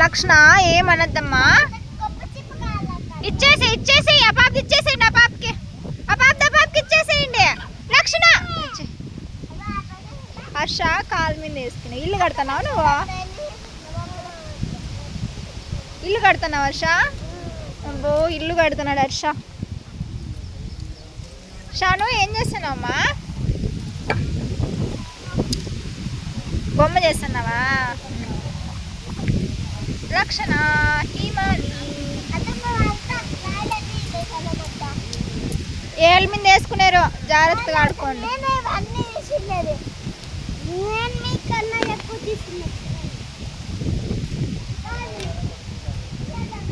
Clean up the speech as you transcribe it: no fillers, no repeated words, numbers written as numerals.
లక్షణ ఏమనద్దమ్మా. ఇచ్చేసి ఆ పాపకి ఇచ్చేసేయండి. ఆ పాపకి ఇచ్చేసేయండి. లక్షణ హర్ష కాలు మీద వేసుకున్నా. ఇల్లు కడుతున్నావు నువ్వు? ఇల్లు కడుతున్నావు హర్ష? అబ్బో ఇల్లు కడుతున్నాడు హర్ష. షాను ఏం చేస్తున్నావమ్మా? బొమ్మ చేస్తున్నావా? లక్షణ హిమాలి ఏళ్ళ మీద వేసుకున్నారు. జాగ్రత్తగా ఆడుకోండి.